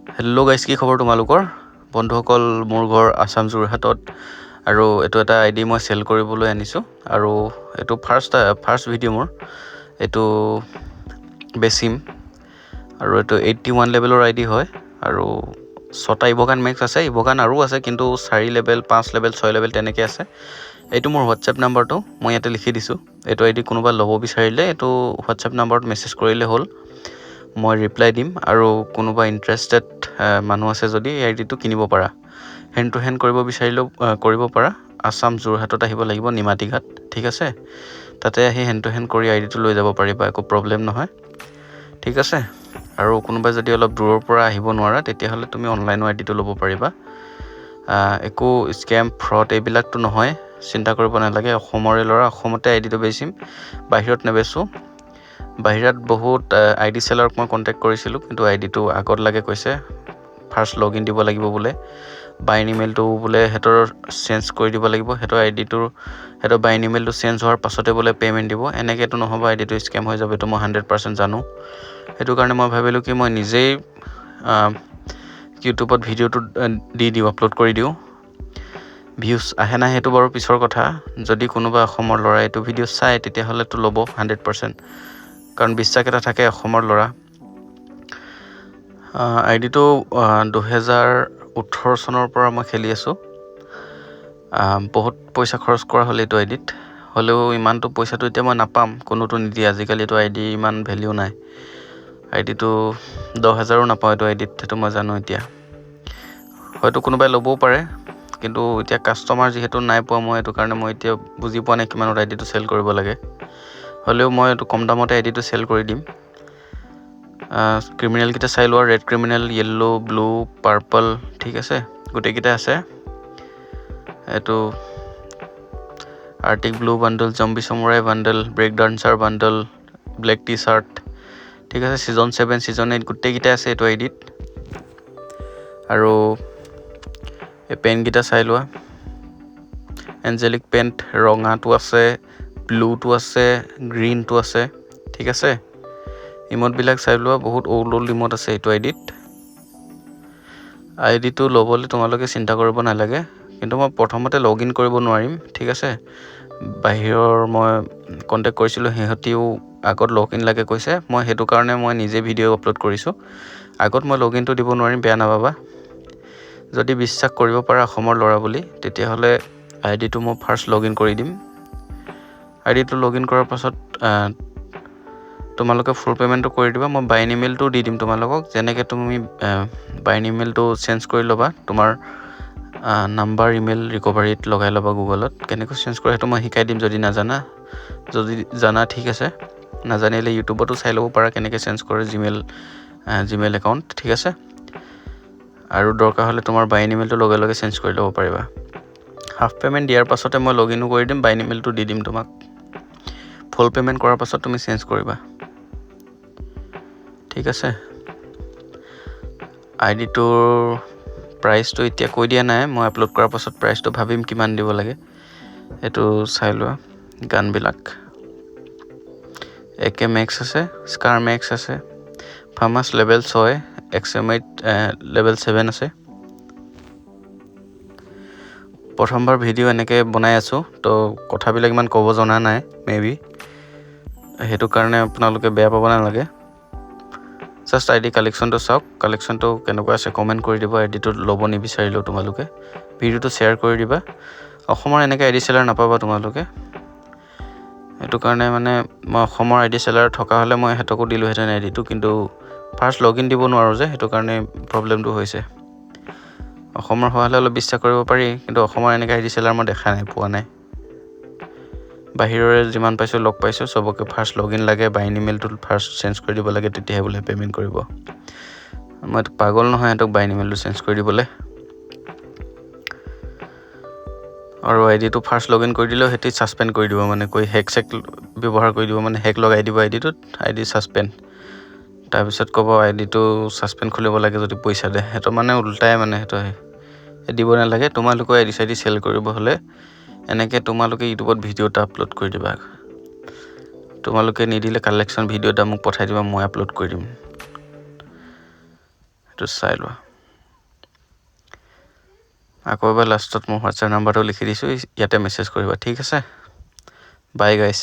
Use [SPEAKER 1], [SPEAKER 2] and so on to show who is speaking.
[SPEAKER 1] Hello' guys, কি খবৰ তোমালোকৰ? বন্ধুসকল, মোৰ ঘৰ আছাম যোৰহাটত আৰু এইটো এটা আইডি মই চেল কৰিবলৈ আনিছোঁ আৰু এইটো ফাৰ্ষ্ট ভিডিঅ' মোৰ। এইটো বেচিম আৰু এইটো 81 লেভেলৰ আইডি হয় আৰু 6টা ইভ'গান মেক্স আছে। ইভ'গান আৰু আছে, কিন্তু 4 লেভেল 5 লেভেল 6 লেভেল তেনেকৈ আছে। এইটো মোৰ হোৱাটছএপ নাম্বাৰটো মই ইয়াতে লিখি দিছোঁ। এইটো আইডি কোনোবা ল'ব বিচাৰিলে এইটো হোৱাটছএপ নাম্বাৰত মেছেজ কৰিলে হ'ল, মই ৰিপ্লাই দিম। আৰু কোনোবা ইণ্টাৰেষ্টেড মানুহ আছে যদি এই আইডিটো কিনিব পাৰা, হেণ্ড টু হেণ্ড কৰিব বিচাৰিলেও কৰিব পাৰা। আছাম যোৰহাটত আহিব লাগিব, নিমাতী ঘাট, ঠিক আছে? তাতে আহি হেণ্ড টু হেণ্ড কৰি আইডিটো লৈ যাব পাৰিবা, একো প্ৰব্লেম নহয়, ঠিক আছে? আৰু কোনোবাই যদি অলপ দূৰৰ পৰা আহিব নোৱাৰা, তেতিয়াহ'লে তুমি অনলাইনো আইডিটো ল'ব পাৰিবা। একো স্কেম ফ্ৰড এইবিলাকতো নহয়, চিন্তা কৰিব নালাগে। অসমৰে ল'ৰা, অসমতে আইডিটো বেচিম, বাহিৰত নেবেচোঁ। বাহিৰত বহুত আইডি চেলাৰক মই কণ্টেক্ট কৰিছিলোঁ, কিন্তু আইডিটো আগত লাগে কৈছে। ফাৰ্ষ্ট লগ ইন দিব লাগিব বোলে, বাইন ইমেইলটো বোলে সিহঁতৰ চেঞ্জ কৰি দিব লাগিব। সিহঁতৰ বাইন ইমেইলটো চেঞ্জ হোৱাৰ পাছতে বোলে পে'মেণ্ট দিব। এনেকৈতো নহ'ব, আইডিটো স্কেম হৈ যাব, এইটো মই 100% জানো। সেইটো কাৰণে মই ভাবিলোঁ কি মই নিজেই ইউটিউবত ভিডিঅ'টো দি দিওঁ, আপলোড কৰি দিওঁ। ভিউজ আহে নাহে সেইটো বাৰু পিছৰ কথা। যদি কোনোবা অসমৰ ল'ৰাই এইটো ভিডিঅ' চায়, তেতিয়াহ'লেতো ল'ব 100%, কাৰণ বিশ্বাস এটা থাকে অসমৰ ল'ৰা। আইডিটো 2018 চনৰ পৰা মই খেলি আছোঁ। বহুত পইচা খৰচ কৰা হ'ল এইটো আইডিত, হ'লেও ইমানটো পইচাটো এতিয়া মই নাপাম, কোনোতো নিদিয়ে আজিকালি। এইটো আইডি ইমান ভেলিউ নাই, আইডিটো 10,000ও নাপাওঁ এইটো আইডিত, সেইটো মই জানো। এতিয়া হয়তো কোনোবাই ল'বও পাৰে, কিন্তু এতিয়া কাষ্টমাৰ যিহেতু নাই পোৱা মই, সেইটো কাৰণে মই এতিয়া বুজি পোৱা নাই কিমানত আইডিটো চেল কৰিব লাগে। হ'লেও মই এইটো কম দামতে আইডিটো চেল কৰি দিম। ক্ৰিমিনেলকেইটা চাই লোৱা, red criminal, yellow', blue, purple, ঠিক আছে? গোটেইকেইটা আছে। এইটো arctic blue bundle, zombie samurai bundle, break dancer bundle, black T shirt, ঠিক আছে? ছিজন 7, ছিজন 8 গোটেইকেইটা আছে এইটো আইডিত। আৰু এই পেণ্টকেইটা চাই লোৱা, এঞ্জেলিক পেণ্ট, ৰঙাটো আছে, ব্লুটো আছে, গ্ৰীণটো আছে, ঠিক আছে? ইমোটবিলাক চাই লোৱা, বহুত ওল্ড ইমোট আছে এইটো আইডিত। আইডিটো ল'বলৈ তোমালোকে চিন্তা কৰিব নালাগে, কিন্তু মই প্ৰথমতে লগ ইন কৰিব নোৱাৰিম, ঠিক আছে? বাহিৰৰ মই কণ্টেক্ট কৰিছিলোঁ, সিহঁতিও আগত লগ ইন লাগে কৈছে। মই সেইটো কাৰণে মই নিজে ভিডিঅ' আপলোড কৰিছোঁ। আগত মই লগ ইনটো দিব নোৱাৰিম, বেয়া নাপাবা। যদি বিশ্বাস কৰিব পাৰা অসমৰ ল'ৰা বুলি, তেতিয়াহ'লে আইডিটো মই ফাৰ্ষ্ট লগ ইন কৰি দিম। আইডিটো লগ ইন কৰাৰ পাছত তোমালোকে ফুল পে'মেণ্টটো কৰি দিবা। মই বাইন ইমেইলটো দি দিম তোমালোকক। যেনেকৈ তুমি বাইন ইমেইলটো চেঞ্জ কৰি ল'বা, তোমাৰ নাম্বাৰ ইমেইল ৰিকভাৰীত লগাই ল'বা গুগলত। কেনেকৈ চেঞ্জ কৰে সেইটো মই শিকাই দিম, যদি নাজানা। যদি জানা ঠিক আছে, নাজানিলে ইউটিউবতো চাই ল'ব পাৰা কেনেকৈ চেঞ্জ কৰে জিমেইল একাউণ্ট, ঠিক আছে? আৰু দৰকাৰ হ'লে তোমাৰ বাইন ইমেইলটো লগে লগে চেঞ্জ কৰি ল'ব পাৰিবা। হাফ পে'মেণ্ট দিয়াৰ পাছতে মই লগ ইনো কৰি দিম, বাইন ইমেইলটো দি দিম তোমাক। ফুল পে'মেণ্ট কৰাৰ পাছত তুমি চেঞ্জ কৰিবা, ঠিক আছে? আইডিটোৰ প্ৰাইচটো এতিয়া কৈ দিয়া নাই, মই আপলোড কৰাৰ পাছত প্ৰাইচটো ভাবিম কিমান দিব লাগে। এইটো চাই লোৱা, গানবিলাক AK মেক্স আছে, স্কাৰ মেক্স আছে, ফাৰ্মাছ লেভেল 6, XM8 লেভেল 7 আছে। প্ৰথমবাৰ ভিডিঅ' এনেকৈ বনাই আছোঁ, তো কথাবিলাক ইমান ক'ব জনা নাই মেবি, সেইটো কাৰণে আপোনালোকে বেয়া পাব নালাগে। জাষ্ট আইডি কালেকশ্যনটো চাওক, কালেকশ্যনটো কেনেকুৱা আছে কমেণ্ট কৰি দিব। আইডিটো ল'ব নিবিচাৰিলেও তোমালোকে ভিডিঅ'টো শ্বেয়াৰ কৰি দিবা। অসমৰ এনেকৈ আইডি চেলাৰ নাপাবা তোমালোকে, সেইটো কাৰণে মানে মই অসমৰ আইডি চেলাৰ থকা হ'লে মই সিহঁতকো দিলোঁহেঁতেন আইডিটো, কিন্তু ফাৰ্ষ্ট লগ ইন দিব নোৱাৰোঁ যে, সেইটো কাৰণে প্ৰব্লেমটো হৈছে। অসমৰ হোৱা হ'লে অলপ বিশ্বাস কৰিব পাৰি, কিন্তু অসমৰ এনেকৈ আইডি চেলাৰ মই দেখা নাই, পোৱা নাই। বাহিৰৰে যিমান পাইছোঁ লগ পাইছোঁ, চবকে ফাৰ্ষ্ট লগ ইন লাগে, বাইন ইমেইলটো ফাৰ্ষ্ট চেঞ্জ কৰি দিব লাগে, তেতিয়াহে বোলে পে'মেণ্ট কৰিব। মইতো পাগল নহয় সিহঁতক বাইন ইমেইলটো চেঞ্জ কৰি দিবলৈ। আৰু আইডিটো ফাৰ্ষ্ট লগ ইন কৰি দিলেও সিহঁতি ছাছপেণ্ড কৰি দিব, মানে হেক চেক ব্যৱহাৰ কৰি দিব, মানে হেক লগাই দিব আইডিটোত, আইডি ছাছপেণ্ড। তাৰপিছত ক'ব আইডিটো ছাছপেণ্ড খুলিব লাগে যদি পইচা দে। সেইটো মানে উল্টাই, মানে সেইটো দিব নালাগে। তোমালোকে আইডি চাইডি চেল কৰিব হ'লে এনেকৈ তোমালোকে ইউটিউবত ভিডিঅ' এটা আপলোড কৰি দিবা। তোমালোকে নিদিলে কালেকশ্যন ভিডিঅ' এটা মোক পঠাই দিবা, মই আপলোড কৰি দিম। এইটো চাই লোৱা আকৌ এবাৰ লাষ্টত মোৰ হোৱাটছএপ নাম্বাৰটো লিখি দিছোঁ ইয়াতে মেছেজ কৰিবা ঠিক আছে বাই গাইছ